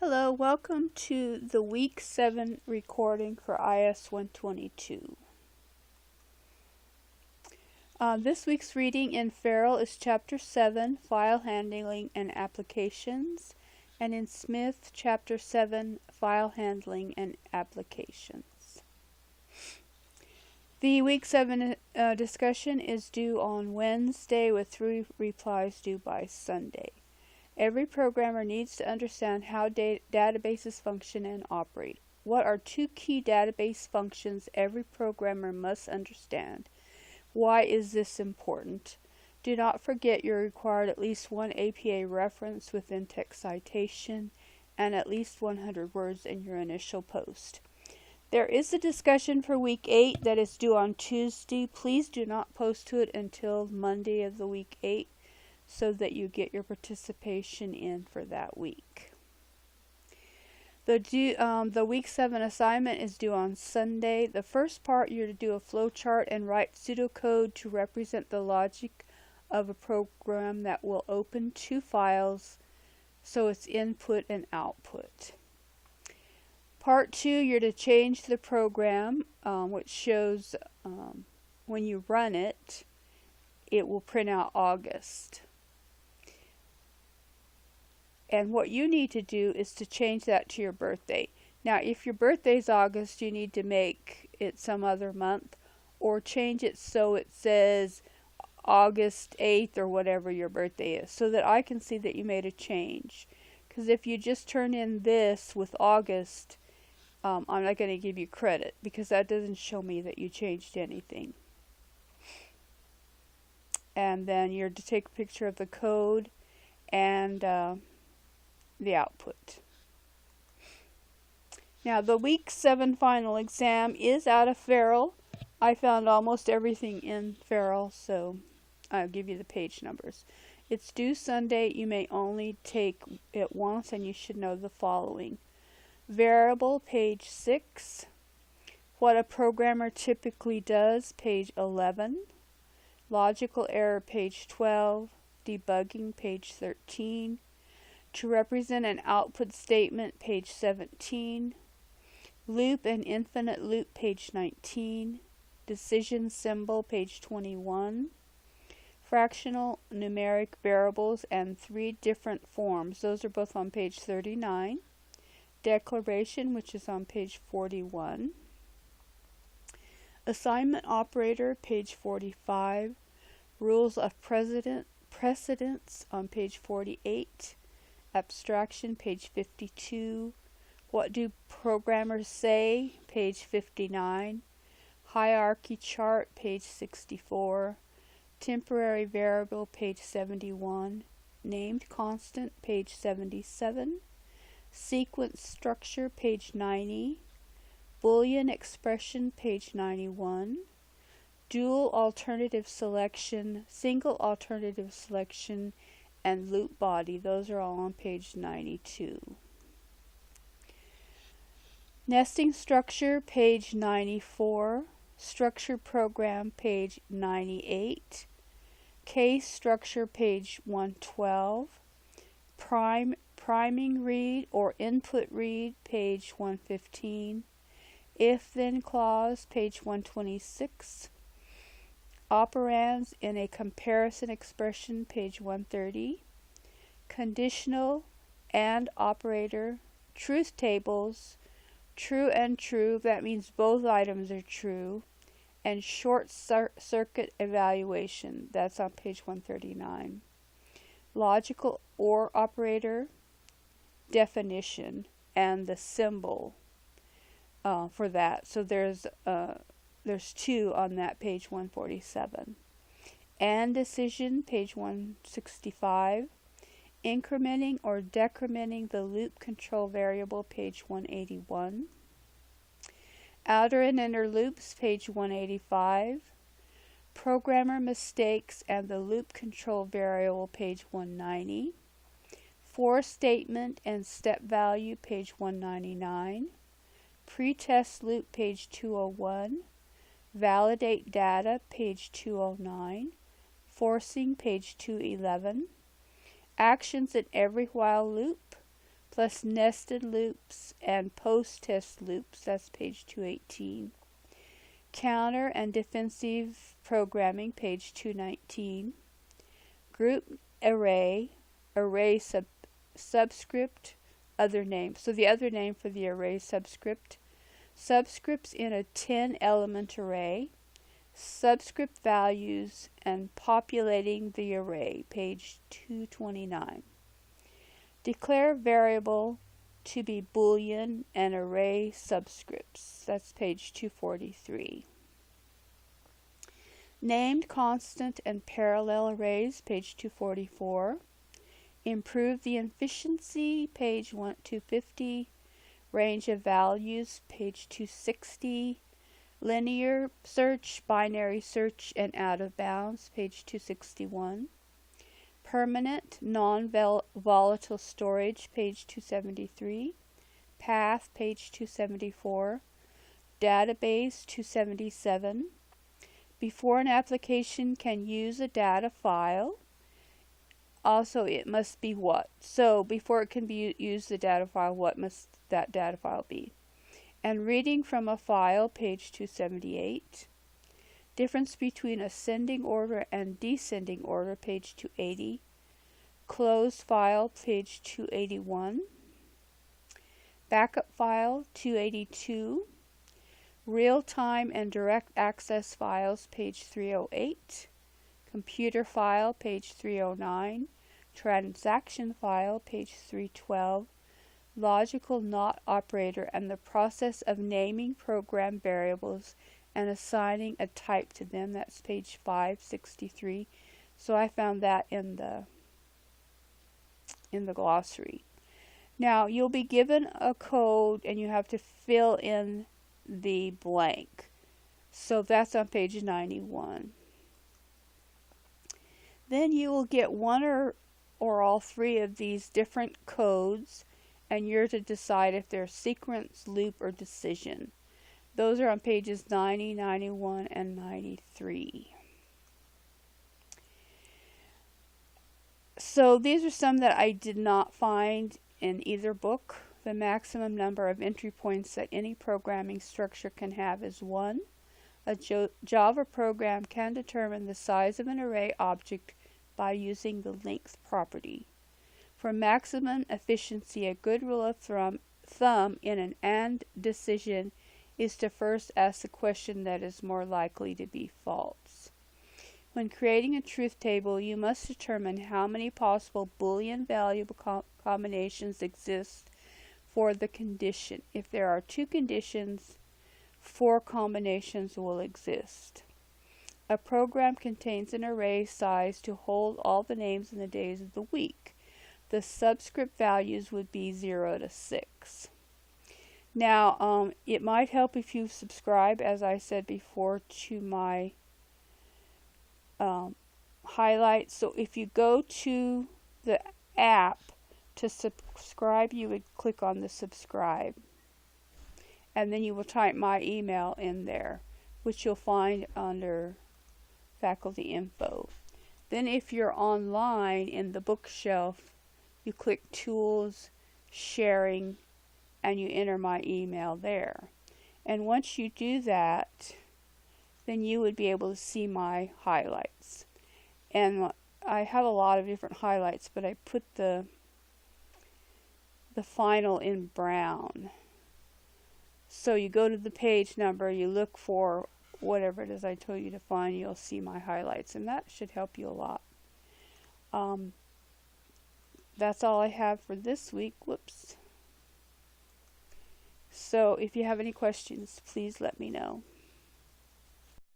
Hello, welcome to the Week 7 recording for IS122. This week's reading in Farrell is Chapter 7, File Handling and Applications, and in Smith, Chapter 7, File Handling and Applications. The Week 7 discussion is due on Wednesday with 3 replies due by Sunday. Every programmer needs to understand how databases function and operate. What are 2 key database functions every programmer must understand? Why is this important? Do not forget you're required at least 1 APA reference with in-text citation and at least 100 words in your initial post. There is a discussion for Week 8 that is due on Tuesday. Please do not post to it until Monday of the Week 8. So that you get your participation in for that week. The Week 7 assignment is due on Sunday. The first part, you're to do a flowchart and write pseudocode to represent the logic of a program that will open 2 files, so it's input and output. Part 2, you're to change the program, which shows when you run it, it will print out August. And what you need to do is to change that to your birthday. Now, if your birthday is August, you need to make it some other month or change it so it says August 8th or whatever your birthday is, so that I can see that you made a change. Because if you just turn in this with August, I'm not going to give you credit because that doesn't show me that you changed anything. And then you're to take a picture of the code and the output. Now, the Week 7 final exam is out of Farrell. I found almost everything in Farrell, so I'll give you the page numbers. It's due Sunday. You may only take it once, and you should know the following. Variable, page 6. What a programmer typically does, page 11. Logical error, page 12. Debugging, page 13. To represent an output statement, page 17. Loop and infinite loop, page 19. Decision symbol, page 21. Fractional numeric variables and 3 different forms. Those are both on page 39. Declaration, which is on page 41. Assignment operator, page 45. Rules of precedence on page 48. Abstraction, page 52. What do programmers say? Page 59. Hierarchy chart, page 64. Temporary variable, page 71. Named constant, page 77. Sequence structure, page 90. Boolean expression, page 91. Dual alternative selection, single alternative selection, and loop body. Those are all on page 92. Nesting structure, page 94. Structure program, page 98. Case structure, page 112. Priming read or input read, page 115. If-then clause, page 126. Operands in a comparison expression, page 130. Conditional and operator, truth tables, true and true, that means both items are true, and short circuit evaluation, that's on page 139. Logical OR operator, definition, and the symbol for that. So there's 2 on that page 147. And decision, page 165. Incrementing or decrementing the loop control variable, page 181. Outer and inner loops, page 185. Programmer mistakes and the loop control variable, page 190. For statement and step value, page 199. Pretest loop, page 201. Validate data, page 209. Forcing, page 211. Actions in every while loop, plus nested loops and post-test loops, that's page 218. Counter and defensive programming, page 219. Group array, subscript, other name. So the other name for the array subscript. Subscripts in a 10-element array. Subscript values and populating the array, page 229. Declare variable to be Boolean and array subscripts, that's page 243. Named constant and parallel arrays, page 244. Improve the efficiency, page 250. Range of values, page 260. Linear search, binary search, and out of bounds, page 261. Permanent, non-volatile storage, page 273. Path, page 274. Database, 277. Before an application can use a data file, also it must be what? So before it can use the data file, what must that data file be? And reading from a file, page 278. Difference between ascending order and descending order, page 280. Close file, page 281. Backup file, 282. Real-time and direct access files, page 308. Computer file, page 309. Transaction file, page 312. Logical not operator and the process of naming program variables and assigning a type to them, that's page 563. So I found that in the glossary. Now you'll be given a code and you have to fill in the blank. So that's on page 91. Then you will get one or all three of these different codes, and you're to decide if they're sequence, loop, or decision. Those are on pages 90, 91, and 93. So these are some that I did not find in either book. The maximum number of entry points that any programming structure can have is 1. A Java program can determine the size of an array object by using the length property. For maximum efficiency, a good rule of thumb in an AND decision is to first ask the question that is more likely to be false. When creating a truth table, you must determine how many possible Boolean value combinations exist for the condition. If there are 2 conditions, 4 combinations will exist. A program contains an array size to hold all the names and the days of the week. The subscript values would be 0 to 6. Now, it might help if you subscribe, as I said before, to my highlights. So if you go to the app to subscribe, you would click on the subscribe. And then you will type my email in there, which you'll find under faculty info. Then if you're online in the bookshelf, you click tools, sharing, and you enter my email there. And once you do that, then you would be able to see my highlights. And I have a lot of different highlights, but I put the final in brown. So you go to the page number, you look for whatever it is I told you to find, you'll see my highlights, and that should help you a lot. That's all I have for this week. Whoops. So if you have any questions, please let me know.